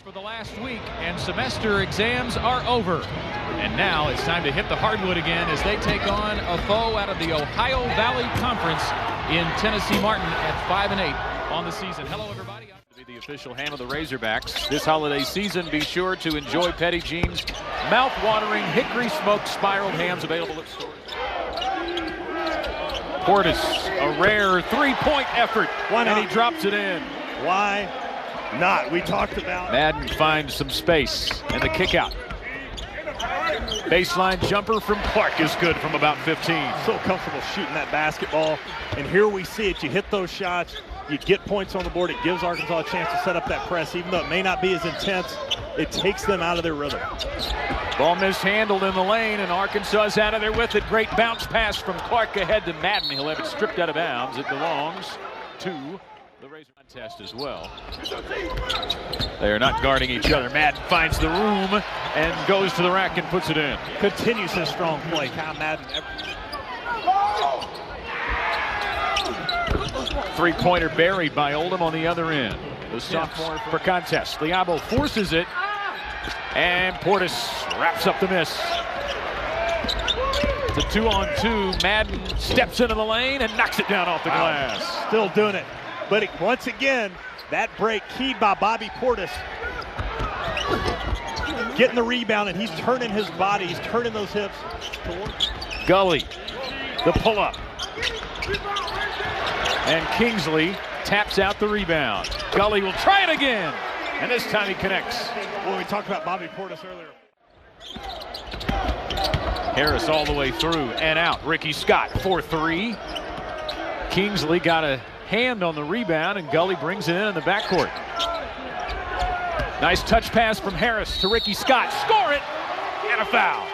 For the last week, and semester exams are over. And now it's time to hit the hardwood again as they take on a foe out of the Ohio Valley Conference in Tennessee Martin at 5-8 on the season. Hello, everybody. To be the official ham of the Razorbacks this holiday season, be sure to enjoy Petit Jean's mouth-watering hickory-smoked spiraled hams available at stores. Portis, a rare three-point effort, and he drops it in. Why not? We talked about Madden finds some space and the kick out. Baseline jumper from Clark is good from about 15. So comfortable shooting that basketball, and here we see it. You hit those shots, you get points on the board. It gives Arkansas a chance to set up that press, even though it may not be as intense. It takes them out of their rhythm. Ball mishandled in the lane, and Arkansas is out of there with it. Great bounce pass from Clark ahead to Madden. He'll have it stripped out of bounds. It belongs to the Razor contest as well. They are not guarding each other. Madden finds the room and goes to the rack and puts it in. Continues his strong play. Kyle Madden. Three-pointer buried by Oldham on the other end. The sophomore for contest. Liabo forces it, and Portis wraps up the miss. It's a 2-on-2. Madden steps into the lane and knocks it down off the glass. Still doing it. But once again, that break keyed by Bobby Portis. Getting the rebound, and he's turning his body. He's turning those hips. Gully, the pull-up. And Kingsley taps out the rebound. Gully will try it again, and this time he connects. Well, we talked about Bobby Portis earlier. Harris all the way through and out. Ricky Scott for three. Kingsley got a hand on the rebound, and Gully brings it in the backcourt. Nice touch pass from Harris to Ricky Scott. Score it, and a foul.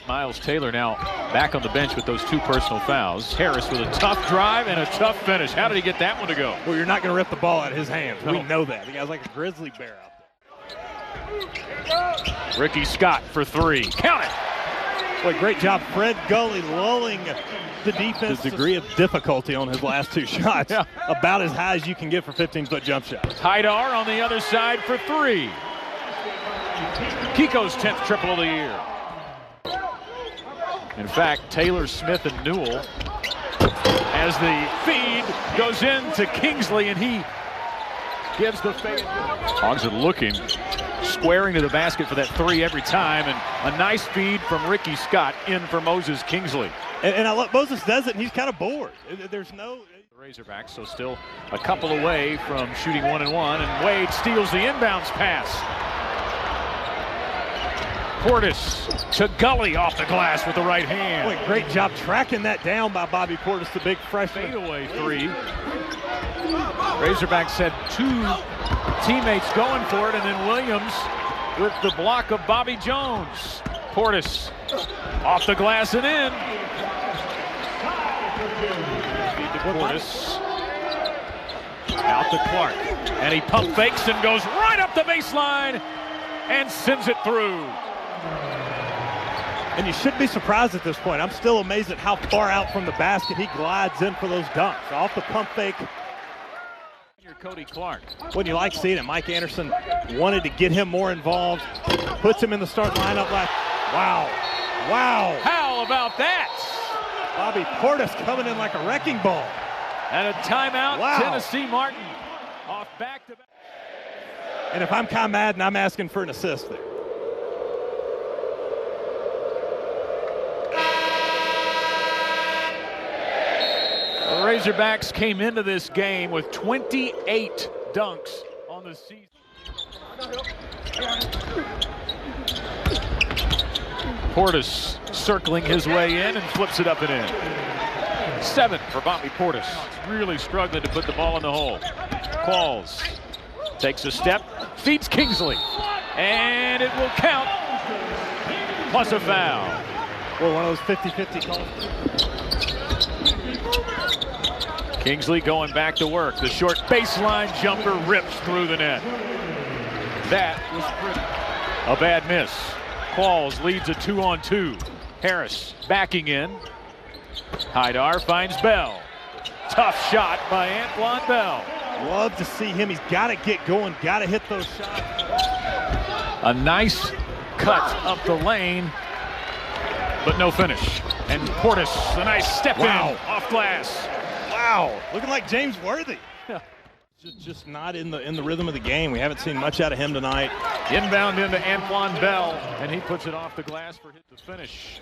Miles Taylor now back on the bench with those two personal fouls. Harris with a tough drive and a tough finish. How did he get that one to go? Well, you're not going to rip the ball out of his hands. No. We know that. The guy's like a grizzly bear out there. Ricky Scott for three. Count it. Boy, great job. Fred Gully lulling the defense. The degree of difficulty on his last two shots. Yeah. About as high as you can get for 15-foot jump shots. Haidar on the other side for three. Kiko's 10th triple of the year. In fact, Taylor, Smith, and Newell, as the feed goes into Kingsley, and he gives the fade. Hogs are looking, squaring to the basket for that three every time, and a nice feed from Ricky Scott in for Moses Kingsley. And I love Moses does it, and he's kind of bored. There's no... The Razorbacks, so still a couple away from shooting 1-1, and Wade steals the inbounds pass. Portis to Gully off the glass with the right hand. Boy, great job tracking that down by Bobby Portis, the big freshman. Fadeaway three. Razorbacks had two teammates going for it, and then Williams with the block of Bobby Jones. Portis off the glass and in. Feed to Portis. Out to Clark. And he pump fakes and goes right up the baseline and sends it through. And you shouldn't be surprised at this point. I'm still amazed at how far out from the basket he glides in for those dunks. Off the pump fake. Cody Clark. Wouldn't you like seeing it? Mike Anderson wanted to get him more involved. Puts him in the starting lineup. Wow. Wow. How about that? Bobby Portis coming in like a wrecking ball. And a timeout, wow. Tennessee Martin. Off back-to-back. And if I'm Kyle Madden, I'm asking for an assist there. The Razorbacks came into this game with 28 dunks on the season. Portis circling his way in and flips it up and in. 7 for Bobby Portis. Really struggling to put the ball in the hole. Qualls takes a step, feeds Kingsley, and it will count, plus a foul. Well, one of those 50-50 calls. Kingsley going back to work. The short baseline jumper rips through the net. That was a bad miss. Qualls leads a 2-on-2. Harris backing in. Haidar finds Bell. Tough shot by Antoine Bell. Love to see him. He's got to get going, got to hit those shots. A nice cut up the lane, but no finish. And Portis, a nice step in off glass. Wow, looking like James Worthy. Just not in the rhythm of the game. We haven't seen much out of him tonight. Inbound into Antoine Bell, and he puts it off the glass for the finish.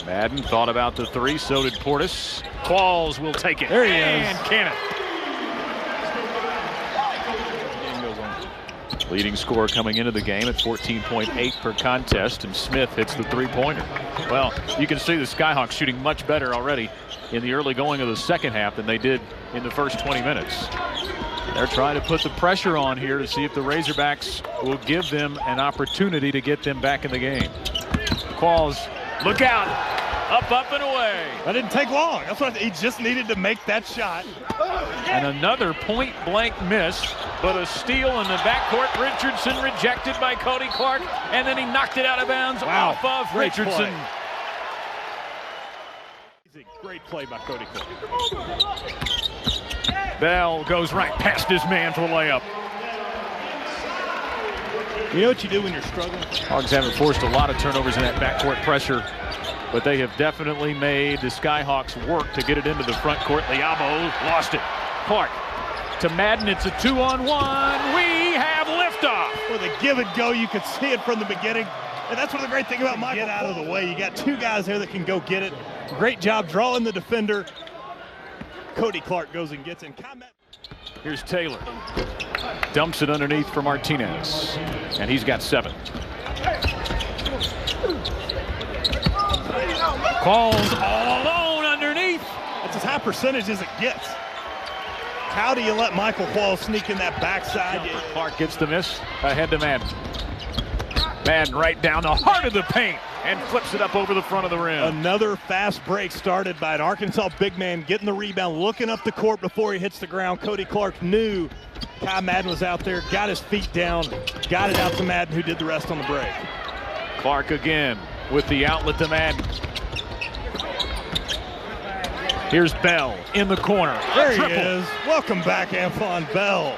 Madden thought about the three, so did Portis. Qualls will take it. There he is. And Cannon. Leading scorer coming into the game at 14.8 per contest, and Smith hits the three-pointer. Well, you can see the Skyhawks shooting much better already in the early going of the second half than they did in the first 20 minutes. They're trying to put the pressure on here to see if the Razorbacks will give them an opportunity to get them back in the game. Qualls, look out! Up, up, and away. That didn't take long. That's what he just needed to make that shot. And another point-blank miss, but a steal in the backcourt. Richardson rejected by Cody Clark, and then he knocked it out of bounds off of Great Richardson. Play. Great play by Cody Clark. Bell goes right past his man for the layup. You know what you do when you're struggling? Hogs haven't forced a lot of turnovers in that backcourt pressure, but they have definitely made the Skyhawks work to get it into the front court. Liabo lost it. Clark to Madden. It's a 2-on-1. We have liftoff. With a give and go, you could see it from the beginning. And that's what the great thing about Michael. Get out of the way. You got two guys there that can go get it. Great job drawing the defender. Cody Clark goes and gets in. Here's Taylor. Dumps it underneath for Martinez. And he's got 7. Calls all alone underneath. That's as high percentage as it gets. How do you let Michael Qualls sneak in that backside? Clark gets the miss. Ahead to Madden. Madden right down the heart of the paint and flips it up over the front of the rim. Another fast break started by an Arkansas big man getting the rebound, looking up the court before he hits the ground. Cody Clark knew Kai Madden was out there, got his feet down, got it out to Madden, who did the rest on the break. Clark again with the outlet to Madden. Here's Bell in the corner. There he is. Welcome back, Antoine Bell.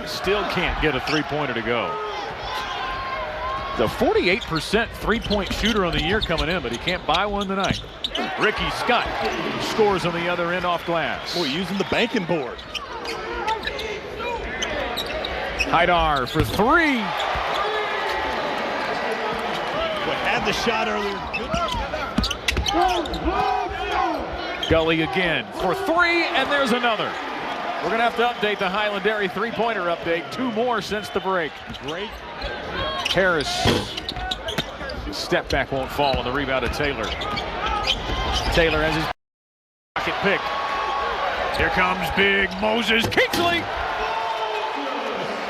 Still can't get a three-pointer to go. The 48% three-point shooter on the year coming in, but he can't buy one tonight. Ricky Scott scores on the other end off glass. Boy, using the banking board. Haidar for 3. Well, had the shot earlier. Gully again for 3, and there's another. We're going to have to update the Highland Dairy three-pointer update. 2 more since the break. Great. Harris. Step back won't fall on the rebound of Taylor. Taylor has his pocket pick. Here comes big Moses Kingsley.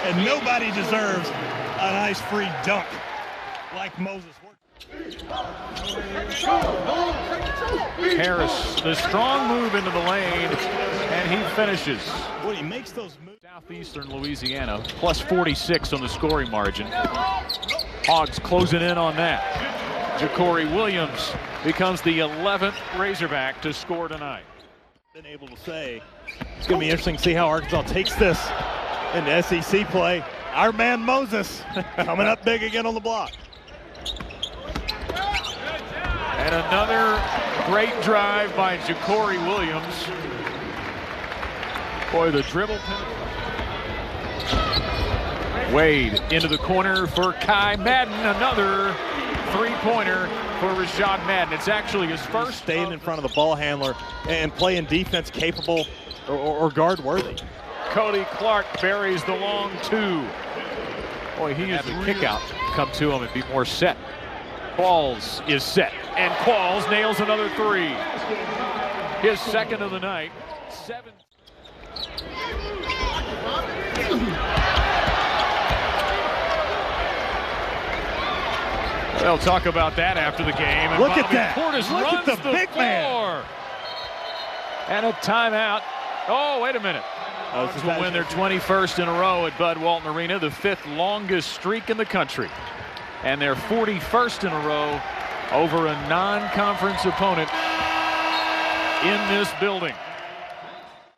And nobody deserves a nice free dunk like Moses. Harris, the strong move into the lane, and he finishes. When he makes those moves. Southeastern Louisiana, plus 46 on the scoring margin. Hogs closing in on that. Ja'Cory Williams becomes the 11th Razorback to score tonight. Been able to say it's going to be interesting to see how Arkansas takes this into SEC play. Our man Moses coming up big again on the block. And another great drive by Ja'Cory Williams. Boy, the dribble penetration. Wade into the corner for Kai Madden. Another three-pointer for Rashad Madden. It's actually his first. Staying in front of the ball handler and playing defense capable or guard worthy. Cody Clark buries the long 2. Boy, he has a kick out come to him and be more set. Qualls is set, and Qualls nails another 3. His second of the night. 7. They'll talk about that after the game. And look Bobby at that. Portis Look runs at the big floor. Man. And a timeout. Oh, wait a minute. Hogs will win their 21st in a row at Bud Walton Arena, the 5th longest streak in the country. And their 41st in a row over a non-conference opponent in this building.